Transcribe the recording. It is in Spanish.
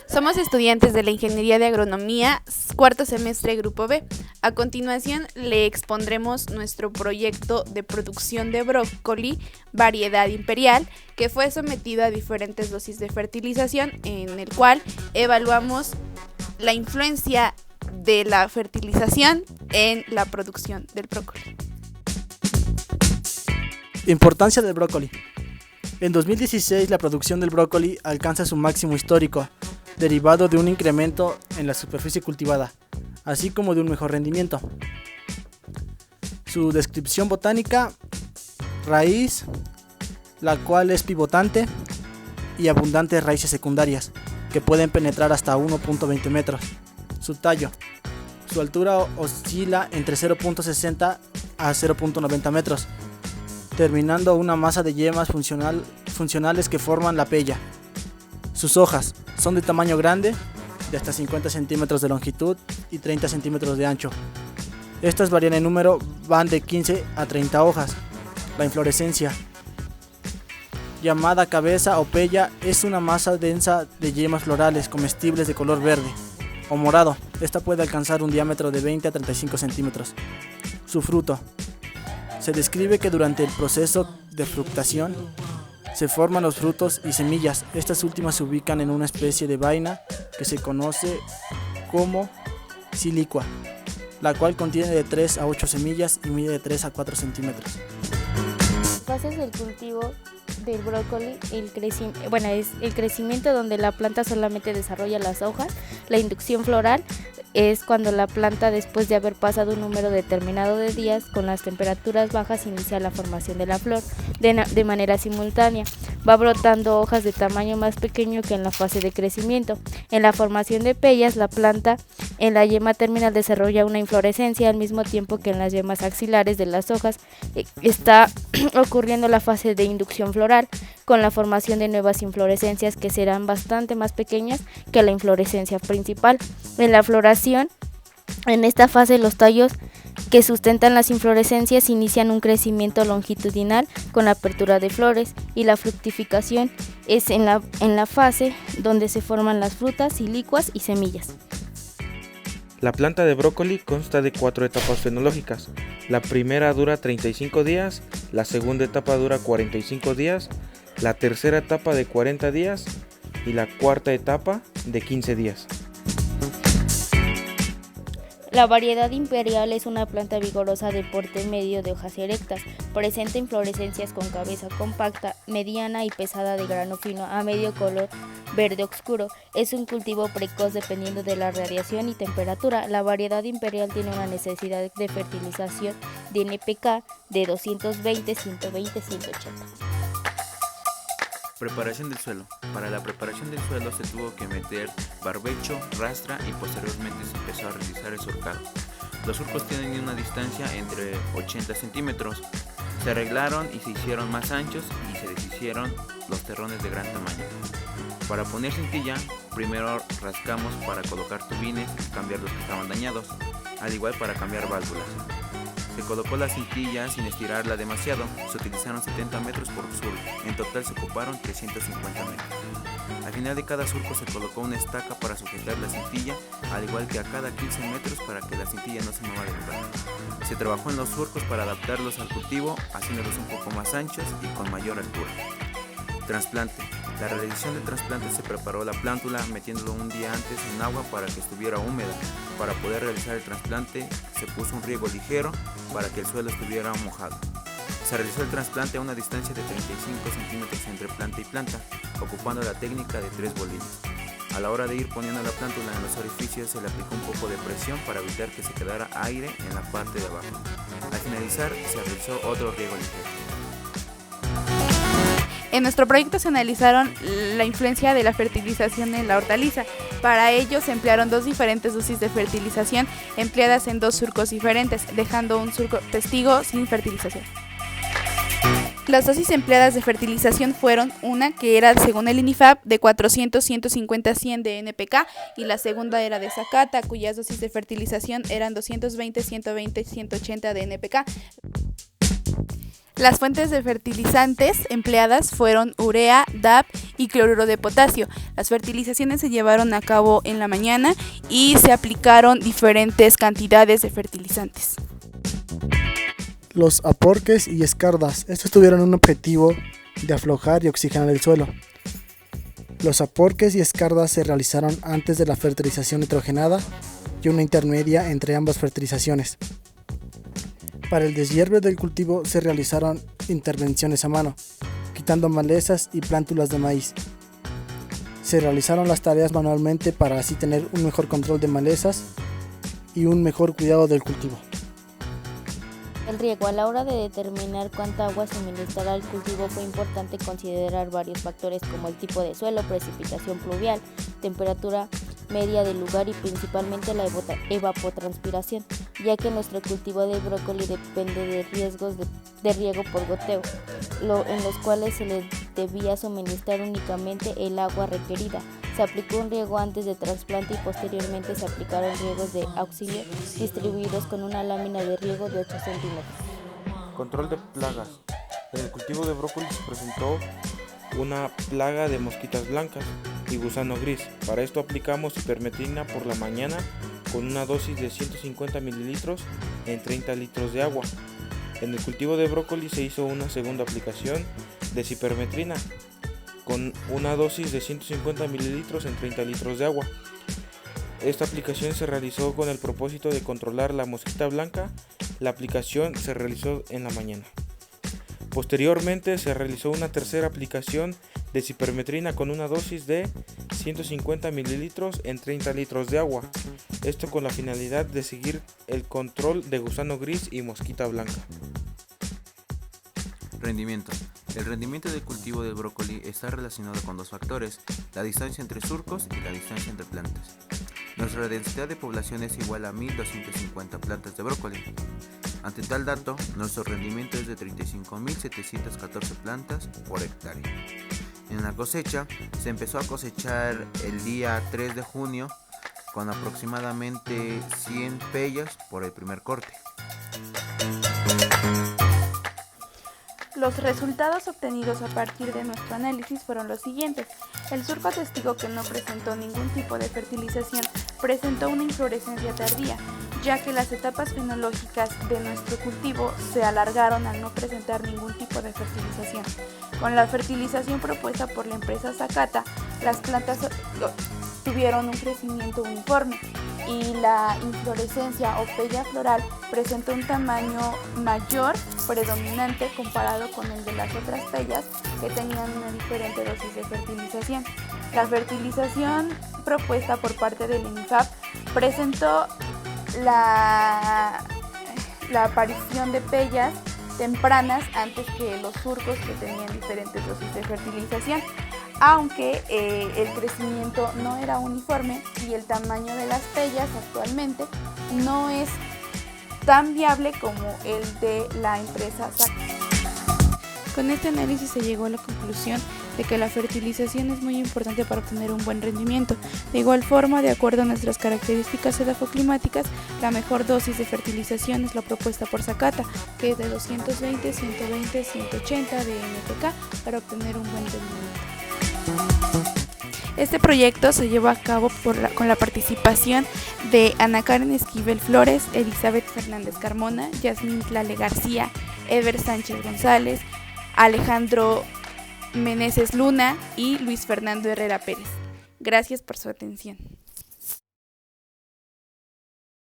Somos estudiantes de la Ingeniería de Agronomía, cuarto semestre Grupo B. A continuación le expondremos nuestro proyecto de producción de brócoli, variedad imperial, que fue sometido a diferentes dosis de fertilización, en el cual evaluamos la influencia de la fertilización en la producción del brócoli. Importancia del brócoli. En 2016 la producción del brócoli alcanza su máximo histórico, derivado de un incremento en la superficie cultivada, así como de un mejor rendimiento. Su descripción botánica: raíz, la cual es pivotante, y abundantes raíces secundarias, que pueden penetrar hasta 1.20 metros. Su tallo: su altura oscila entre 0.60 a 0.90 metros, terminando una masa de yemas funcionales que forman la pella. Sus hojas son de tamaño grande, de hasta 50 centímetros de longitud y 30 centímetros de ancho. Estas varían en número, van de 15 a 30 hojas. La inflorescencia, llamada cabeza o pella, es una masa densa de yemas florales comestibles de color verde o morado. Esta puede alcanzar un diámetro de 20 a 35 centímetros. Su fruto. Se describe que durante el proceso de fructación se forman los frutos y semillas. Estas últimas se ubican en una especie de vaina que se conoce como silicua, la cual contiene de 3 a 8 semillas y mide de 3 a 4 centímetros. Fases del cultivo del brócoli: es el crecimiento, donde la planta solamente desarrolla las hojas. La inducción floral es cuando la planta, después de haber pasado un número determinado de días con las temperaturas bajas, inicia la formación de la flor de manera simultánea. Va brotando hojas de tamaño más pequeño que en la fase de crecimiento. En la formación de pellas, la planta en la yema terminal desarrolla una inflorescencia, al mismo tiempo que en las yemas axilares de las hojas está ocurriendo la fase de inducción floral, con la formación de nuevas inflorescencias que serán bastante más pequeñas que la inflorescencia principal. En la floración, en esta fase, los tallos que sustentan las inflorescencias inician un crecimiento longitudinal con la apertura de flores, y la fructificación es en la fase donde se forman las frutas, silicuas y semillas. La planta de brócoli consta de 4 etapas fenológicas. La primera dura 35 días, la segunda etapa dura 45 días, la tercera etapa de 40 días y la cuarta etapa de 15 días. La variedad imperial es una planta vigorosa de porte medio, de hojas erectas. Presenta inflorescencias con cabeza compacta, mediana y pesada, de grano fino a medio, color verde oscuro. Es un cultivo precoz dependiendo de la radiación y temperatura. La variedad imperial tiene una necesidad de fertilización de NPK de 220, 120, 180. Preparación del suelo. Para la preparación del suelo se tuvo que meter barbecho, rastra y posteriormente se empezó a realizar el surcado. Los surcos tienen una distancia entre 80 centímetros. Se arreglaron y se hicieron más anchos y se deshicieron los terrones de gran tamaño. Para poner cintilla, primero rascamos para colocar tubines y cambiar los que estaban dañados, al igual para cambiar válvulas. Se colocó la cintilla sin estirarla demasiado, se utilizaron 70 metros por surco, en total se ocuparon 350 metros. Al final de cada surco se colocó una estaca para sujetar la cintilla, al igual que a cada 15 metros para que la cintilla no se mueva del lugar. Se trabajó en los surcos para adaptarlos al cultivo, haciéndolos un poco más anchos y con mayor altura. Trasplante. La realización del trasplante: se preparó la plántula metiéndolo un día antes en agua para que estuviera húmeda. Para poder realizar el trasplante se puso un riego ligero para que el suelo estuviera mojado. Se realizó el trasplante a una distancia de 35 centímetros entre planta y planta, ocupando la técnica de 3 bolillos. A la hora de ir poniendo la plántula en los orificios se le aplicó un poco de presión para evitar que se quedara aire en la parte de abajo. Al finalizar se realizó otro riego ligero. En nuestro proyecto se analizaron la influencia de la fertilización en la hortaliza. Para ello se emplearon 2 diferentes dosis de fertilización empleadas en 2 surcos diferentes, dejando un surco testigo sin fertilización. Las dosis empleadas de fertilización fueron una que era, según el INIFAP, de 400, 150, 100 de NPK, y la segunda era de Zacata, cuyas dosis de fertilización eran 220, 120, 180 de NPK. Las fuentes de fertilizantes empleadas fueron urea, DAP y cloruro de potasio. Las fertilizaciones se llevaron a cabo en la mañana y se aplicaron diferentes cantidades de fertilizantes. Los aporques y escardas. Estos tuvieron un objetivo de aflojar y oxigenar el suelo. Los aporques y escardas se realizaron antes de la fertilización nitrogenada y una intermedia entre ambas fertilizaciones. Para el deshierve del cultivo se realizaron intervenciones a mano, quitando malezas y plántulas de maíz. Se realizaron las tareas manualmente para así tener un mejor control de malezas y un mejor cuidado del cultivo. El riego. A la hora de determinar cuánta agua suministrar al cultivo fue importante considerar varios factores como el tipo de suelo, precipitación pluvial, temperatura media del lugar y principalmente la evapotranspiración, ya que nuestro cultivo de brócoli depende de riesgos de riego por goteo, en los cuales se le debía suministrar únicamente el agua requerida. Se aplicó un riego antes de trasplante y posteriormente se aplicaron riegos de auxilio distribuidos con una lámina de riego de 8 centímetros. Control de plagas. En el cultivo de brócoli se presentó una plaga de mosquitas blancas y gusano gris. Para esto aplicamos hipermetrina por la mañana con una dosis de 150 mililitros en 30 litros de agua. En el cultivo de brócoli se hizo una segunda aplicación de cipermetrina con una dosis de 150 mililitros en 30 litros de agua. Esta aplicación se realizó con el propósito de controlar la mosquita blanca. La aplicación se realizó en la mañana. Posteriormente se realizó una tercera aplicación de cipermetrina con una dosis de 150 mililitros en 30 litros de agua. Esto con la finalidad de seguir el control de gusano gris y mosquita blanca. Rendimiento. El rendimiento del cultivo del brócoli está relacionado con dos factores, la distancia entre surcos y la distancia entre plantas. Nuestra densidad de población es igual a 1.250 plantas de brócoli. Ante tal dato, nuestro rendimiento es de 35.714 plantas por hectárea. En la cosecha, se empezó a cosechar el día 3 de junio con aproximadamente 100 pellas por el primer corte. Los resultados obtenidos a partir de nuestro análisis fueron los siguientes. El surco testigo, que no presentó ningún tipo de fertilización, presentó una inflorescencia tardía, ya que las etapas fenológicas de nuestro cultivo se alargaron al no presentar ningún tipo de fertilización. Con la fertilización propuesta por la empresa Sakata, las plantas tuvieron un crecimiento uniforme y la inflorescencia o pella floral presentó un tamaño mayor predominante comparado con el de las otras pellas que tenían una diferente dosis de fertilización. La fertilización propuesta por parte del INIFAP presentó la aparición de pellas tempranas antes que los surcos que tenían diferentes dosis de fertilización, aunque el crecimiento no era uniforme y el tamaño de las pellas actualmente no es tan viable como el de la empresa Sakata. Con este análisis se llegó a la conclusión de que la fertilización es muy importante para obtener un buen rendimiento. De igual forma, de acuerdo a nuestras características edafoclimáticas, la mejor dosis de fertilización es la propuesta por Sakata, que es de 220, 120, 180 de NPK para obtener un buen rendimiento. Este proyecto se llevó a cabo con la participación de Ana Karen Esquivel Flores, Elizabeth Fernández Carmona, Yasmín Tlale García, Ever Sánchez González, Alejandro Meneses Luna y Luis Fernando Herrera Pérez. Gracias por su atención.